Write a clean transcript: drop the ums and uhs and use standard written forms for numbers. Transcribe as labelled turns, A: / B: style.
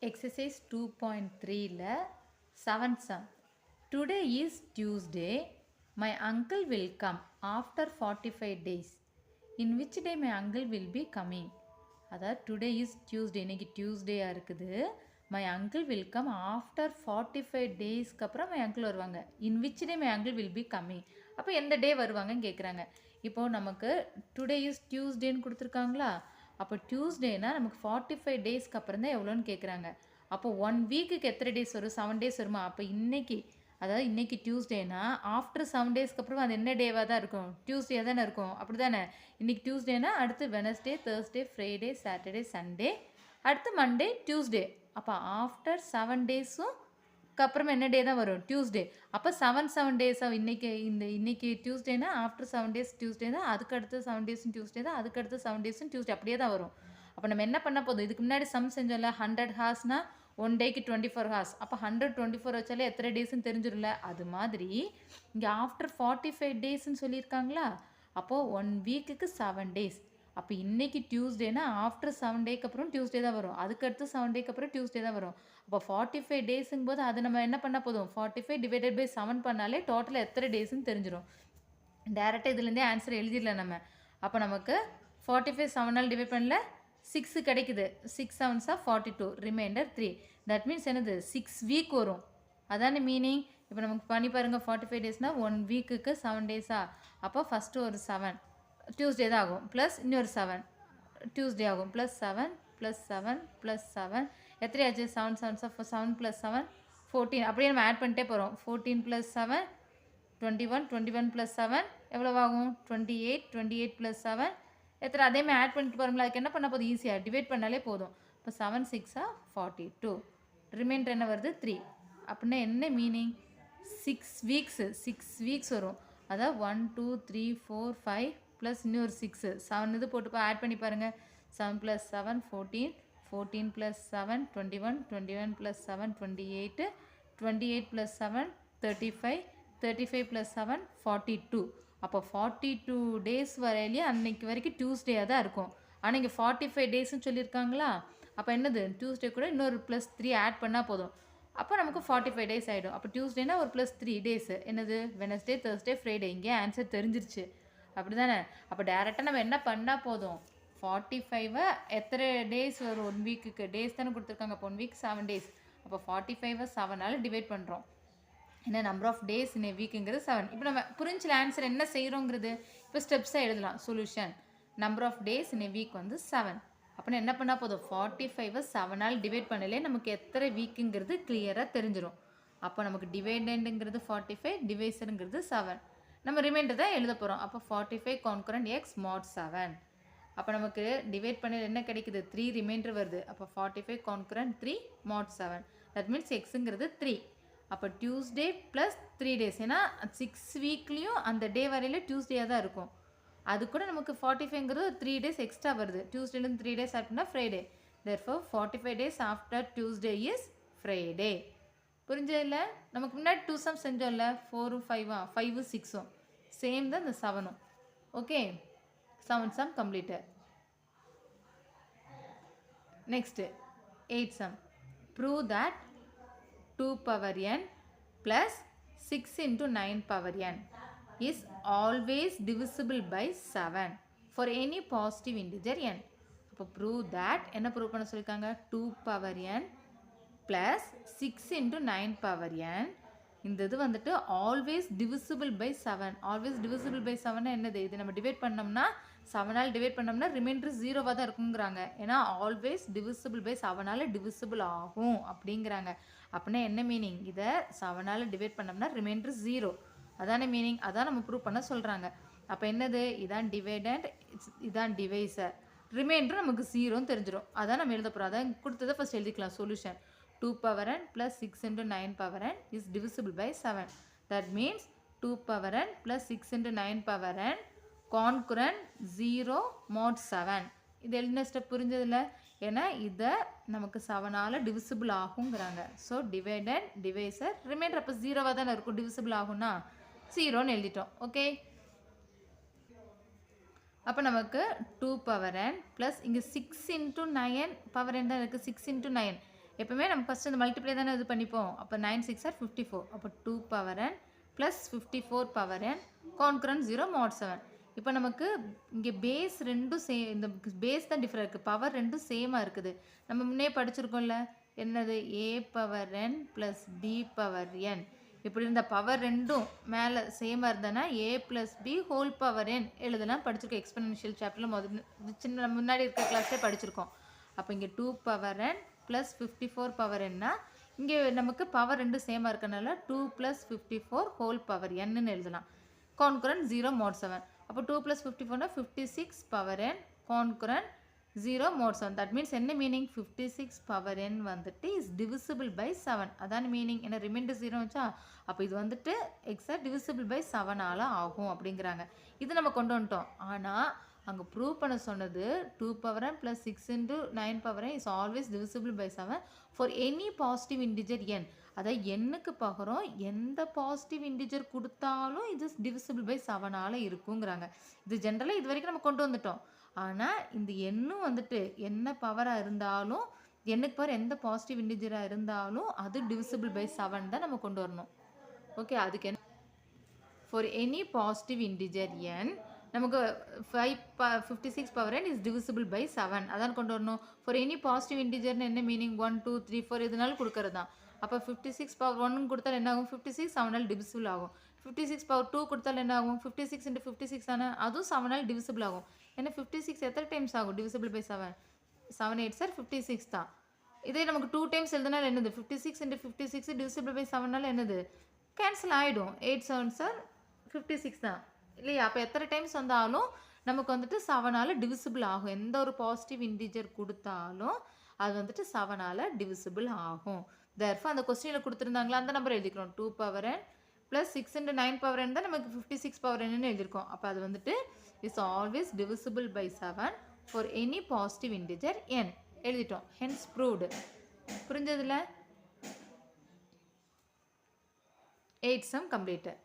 A: Exercise 2.3 la 7th sum. Today is Tuesday. My uncle will come after 45 days. In which day my uncle will be coming? அதாவது today is Tuesday, இன்னைக்கு டியூஸ்டேயாக இருக்குது. My uncle will come after 45 டேஸ்க்கு அப்புறம் my uncle வருவாங்க. In which day my uncle will be coming. அப்போ எந்த டே வருவாங்கன்னு கேட்குறாங்க. இப்போது நமக்கு டுடே இஸ் டியூஸ்டேன்னு கொடுத்துருக்காங்களா? அப்போ டியூஸ்டேனா நமக்கு 45 டேஸ்க்கு அப்புறம் தான் எவ்வளோன்னு கேட்குறாங்க. அப்போ 1 வீக்குக்கு எத்தனை டேஸ் வரும்? 7 டேஸ் வருமா? அப்போ இன்னைக்கு, அதாவது இன்றைக்கி டியூஸ்டேனா ஆஃப்டர் 7 டேஸ்க்கு அப்புறம் அது என்ன டேவாக தான் இருக்கும்? டியூஸ்டே தானே இருக்கும். அப்படி தானே? இன்றைக்கி டியூஸ்டேனா அடுத்து Wednesday, Thursday, Friday, Saturday, Sunday, அடுத்து மண்டே, டியூஸ்டே. அப்போ ஆஃப்டர் 7 டேஸும் அப்புறமா என்ன டே தான் வரும்? டியூஸ்டே. அப்போ 7 டேஸாக இன்னைக்கு டியூஸ்டேனா ஆஃப்டர் 7 டேஸ் டியூஸ்டே தான், அதுக்கு அடுத்து 7 டேஸும் டியூஸ்டே தான், அதுக்கு அடுத்து 7 டேஸும் டியூஸ்டே, அப்படியே தான் வரும். அப்போ நம்ம என்ன பண்ண போதும்? இதுக்கு முன்னாடி சம் செஞ்சோம்ல, 100 ஹார்ஸ்னா 1 டேக்கு 24 ஹார்ஸ். அப்போ 124 வச்சாலே எத்தனை டேஸ்ன்னு தெரிஞ்சிடல. அது மாதிரி இங்கே ஆஃப்டர் 45 டேஸ்ன்னு சொல்லியிருக்காங்களா? அப்போது 1 வீக்குக்கு 7 டேஸ். அப்போ இன்றைக்கி டியூஸ்டேனா ஆஃப்டர் 7 டேக்கு அப்புறம் டியூஸ்டே தான் வரும், அதுக்கடுத்து 7 டேக்கு அப்புறம் டியூஸ்டே தான் வரும். அப்போ 45 டேஸுங்கும் போது அது நம்ம என்ன பண்ண போதும்? 45 டிவைடட் பை 7 பண்ணாலே டோட்டலாக எத்தனை டேஸ்ன்னு தெரிஞ்சிடும். டேரெக்டாக இதுலேருந்தே ஆன்சர் எழுதிடலாம் நம்ம. அப்போ நமக்கு 45 7ஆல் டிவைட் பண்ணல 6 கிடைக்குது. 6 7s are 42, reminder 3. That means என்னது? 6 வீக் வரும். அதான மீனிங். இப்போ நமக்கு பண்ணி பாருங்கள். 45 டேஸ்னால் 1 வீக்குக்கு 7 டேஸா? அப்போ ஃபஸ்ட்டு ஒரு 7 டியூஸ்டே தான் ஆகும், ப்ளஸ் இன்னொரு 7 டியூஸ்டே ஆகும், ப்ளஸ் 7 ப்ளஸ் 7 ப்ளஸ் 7 எத்தனை ஆச்சு? 7 7s are 7 ப்ளஸ் 7 14. அப்படியே நம்ம ஆட் பண்ணிட்டே போகிறோம். 14 ப்ளஸ் 7 21, 21 ப்ளஸ் 7 எவ்வளோ ஆகும்? 28, 28 ப்ளஸ் 7 எத்தனை? அதேமாதிரி ஆட் பண்ணிட்டு போகிறோம்ல, அதுக்கு என்ன பண்ண போதும்? ஈஸியாக டிவைட் பண்ணாலே போதும். இப்போ 7 6 42, ரிமைண்டர் என்ன வருது? 3. அப்படின்னா என்ன மீனிங்? 6 வீக்ஸ் வரும். அதாவது 1 2 3 4 5 ப்ளஸ் இன்னொரு 6 7 இது போட்டு ஆட் பண்ணி பாருங்கள். 7 plus 7 14, 14 plus 7 21, 21 plus 7 28, 28 plus 7 35, 35 plus 7 42. அப்போ 42 டேஸ் வரையிலேயே அன்னைக்கு வரைக்கும் டியூஸ்டேயாக தான் இருக்கும். ஆனால் இங்கே 45 டேஸ்ன்னு சொல்லியிருக்காங்களா? அப்போ என்னது? டியூஸ்டே கூட இன்னொரு ப்ளஸ் 3 ஆட் பண்ணால் போதும். அப்போ நமக்கு 45 டேஸ் ஆகிடும். அப்போ டியூஸ்டேனா ஒரு ப்ளஸ் 3 டேஸு என்னது? Wednesday, Thursday, Friday. இங்கே ஆன்சர் தெரிஞ்சிருச்சு. அப்படி தானே? அப்போ டேரெக்டாக நம்ம என்ன பண்ணால் போதும்? 45 எத்தனை டேஸ் வரும்? 1 வீக்குக்கு டேஸ் தானே கொடுத்துருக்காங்க. அப்போ 1 வீக் 7 டேஸ். அப்போ 45 7ஆல் டிவைட் பண்ணுறோம். என்ன நம்பர் ஆஃப் டேஸ் இன் ஏ வீக்குங்கிறது 7. இப்போ நம்ம புரிஞ்சில ஆன்சர் என்ன செய்கிறோங்கிறது இப்போ ஸ்டெப்ஸாக எழுதலாம். Solution number of days in a week வந்து 7. அப்படின்னா என்ன பண்ணால் போதும்? 45 7ஆல் டிவைட் பண்ணலே நமக்கு எத்தனை வீக்குங்கிறது கிளியராக தெரிஞ்சிடும். அப்போ நமக்கு டிவைடண்டுங்கிறது 45, டிவைசருங்கிறது 7. நம்ம ரிமைண்டர் தான் எழுத போகிறோம். அப்போ 45 கான்கரண்ட் எக்ஸ் மாட் 7. அப்போ நமக்கு டிவைட் பண்ணல என்ன கிடைக்குது? 3 ரிமைண்டர் வருது. அப்போ 45 கான்கரண்ட் 3 மாட் 7. தட் மீன்ஸ் எக்ஸுங்கிறது 3. அப்போ டியூஸ்டே ப்ளஸ் 3 டேஸ். ஏன்னா 6 வீக்லேயும் அந்த டே வரையில் டியூஸ்டேயாக தான் இருக்கும். அது கூட நமக்கு 45ங்கிறது 3 டேஸ் எக்ஸ்ட்ரா வருது. டியூஸ்டேலேருந்து 3 டேஸ் ஆட் பண்ணால் Friday. Therefore 45 days after Tuesday is Friday. புரிஞ்சதில்ல? நமக்கு முன்னாடி 2 சம் செஞ்சோம்ல, 4 5 5 6 சேம் தான் இந்த 7. Okay, 7 sum completed. Next 8 sum. Prove that 2 power n plus 6 into 9 power n is always divisible by 7 for any positive integer n. அப்போ prove that என்ன prove பண்ண சொல்லியிருக்காங்க? 2 power n plus 6 into 9 power n இந்த இது வந்துட்டு always divisible by 7. Always divisible by 7 என்னது? இது நம்ம டிவைட் பண்ணோம்னா 7ஆல் டிவைட் பண்ணோம்னா ரிமைண்டர் 0வாக தான் இருக்குங்கிறாங்க. ஏன்னா ஆல்வேஸ் டிவிசிபிள் பை 7ஆல் டிவிசிபிள் ஆகும் அப்படிங்கிறாங்க. அப்படின்னா என்ன மீனிங்? இதை 7ஆல் டிவைட் பண்ணோம்னா ரிமைண்டர் 0. அதான மீனிங். அதான் நம்ம ப்ரூவ் பண்ண சொல்கிறாங்க. அப்போ என்னது? இதான் டிவைடண்ட், இதான் டிவைசர். ரிமைண்டர் நமக்கு 0ன்னு தெரிஞ்சிடும். அதான் நம்ம எழுத போகிறோம். அதான் கொடுத்ததை ஃபஸ்ட் எழுதிக்கலாம். Solution 2 power n plus 6 into 9 power n is divisible by 7. That means 2 power n plus 6 into 9 power n concurrent 0 mod 7. இது எழுதின ஸ்டெப் புரிஞ்சதில்ல? ஏன்னா இதை நமக்கு 7ஆல் டிவிசிபிள் ஆகுங்கிறாங்க. ஸோ டிவைடட், டிவைசர், ரிமைண்டர் அப்போ 0வாக தானே இருக்கும். டிவிசிபிள் ஆகும்னா 0ன்னு எழுதிட்டோம். ஓகே, அப்போ நமக்கு 2 power n ப்ளஸ் இங்கே 6 into 9 பவர் n தான் இருக்குது. 6 into 9 எப்பவுமே நம்ம ஃபஸ்ட் இந்த மல்டிப்ளை தானே இது பண்ணிப்போம். அப்போ 9 6 ஆர் 54. அப்போ 2 power n plus 54 power n concurrent 0 mod 7. இப்போ நமக்கு இங்கே பேஸ் ரெண்டும் இந்த பேஸ் தான் டிஃப்ரெண்ட் இருக்குது. பவர் ரெண்டும் சேமாக இருக்குது. நம்ம முன்னே படிச்சிருக்கோம்ல, என்னது a power n plus b power n. இப்படி இருந்த பவர் ரெண்டும் மேலே சேமாக இருந்தனா a plus b whole power n எழுதலாம். படிச்சிருக்கோம் எக்ஸ்பெனன்ஷியல் சாப்டரில் சின்ன முன்னாடி இருக்க கிளாஸ்லேயே படிச்சிருக்கோம். அப்போ இங்கே 2 பவர் n ப்ளஸ் 54 பவர் என்ன, இங்கே நமக்கு பவர் ரெண்டும் சேமாக இருக்கனால 2 ப்ளஸ் 54 ஹோல் பவர் என்னன்னு எழுதலாம். Concurrent 0 mod 7. அப்போ 2 plus 54 56 power n concurrent 0 mod 7. That means என்ன மீனிங், 56 பவர் n வந்துட்டு இஸ் டிவிசிபிள் பை 7. அதான் மீனிங். என்ன ரிமைண்டர் 0 வச்சா அப்போ இது வந்துட்டு எக்ஸாக்ட் டிவிசிபிள் பை 7ஆல் ஆகும் அப்படிங்கிறாங்க. இது நம்ம கொண்டு வந்துட்டோம். ஆனால் அங்கே ப்ரூவ் பண்ண சொன்னது 2 power n plus 6 into 9 power n is always divisible by 7 for any positive integer n. அதாவது எண்ணுக்கு பகரம் எந்த பாசிட்டிவ் இன்டிஜர் கொடுத்தாலும் இது டிவிசிபிள் பை 7ஆல் இருக்குங்கிறாங்க. இது ஜென்ரலாக இது வரைக்கும் நம்ம கொண்டு வந்துட்டோம். ஆனால் இந்த எண்ணும் வந்துட்டு என்ன பவராக இருந்தாலும், எண்ணுக்கு பவர் எந்த பாசிட்டிவ் இன்டிஜராக இருந்தாலும் அது டிவிசிபிள் பை 7 தான் நம்ம கொண்டு வரணும். ஓகே, அதுக்கு என்ன, for any positive integer n நமக்கு 56 power n is divisible by 7 அதான் கொண்டு வரணும். ஃபார் எனி பாசிட்டிவ் இன்டிஜர்னு என்ன மீனிங், 1 2 3 4 இதனால கொடுக்கறது தான். அப்போ 56 பவர் 1 கொடுத்தால் என்ன ஆகும், 56 7ஆல் டிவிசிபிள் ஆகும். 56 பவர் 2 கொடுத்தால் என்ன ஆகும், 56 into 56 தானே, அதுவும் 7ஆல் டிவிசிபிள் ஆகும். ஏன்னா 56 எத்தனை டைம்ஸ் ஆகும் டிவிசிபிள் பை 7, 7 8 சார் 56 தான். இதே நமக்கு 2 டைம்ஸ் எழுதுனால என்னது, 56 into 56 டிவிசிபிள் பை 7ஆல் என்னது கேன்சல் ஆகிடும். 8 7 சார் 56 தான் இல்லையா. அப்போ எத்தனை டைம்ஸ் வந்தாலும் நமக்கு வந்துட்டு 7ஆல் டிவிசிபிள் ஆகும். எந்த ஒரு பாசிட்டிவ் இன்டிஜர் கொடுத்தாலும் அது வந்துட்டு 7ஆல் டிவிசிபிள் ஆகும். தேர்ஃபோர் அந்த கொஸ்டினில் கொடுத்துருந்தாங்களா அந்த நம்பர் எழுதிக்கிறோம். 2 power n plus 6 into 9 power n தான் நமக்கு 56 power n எழுதியிருக்கோம். அப்போ அது வந்துட்டு is always divisible by 7 for any positive integer n எழுதிட்டோம். Hence proved. புரிஞ்சதில்ல? 8 sum completed.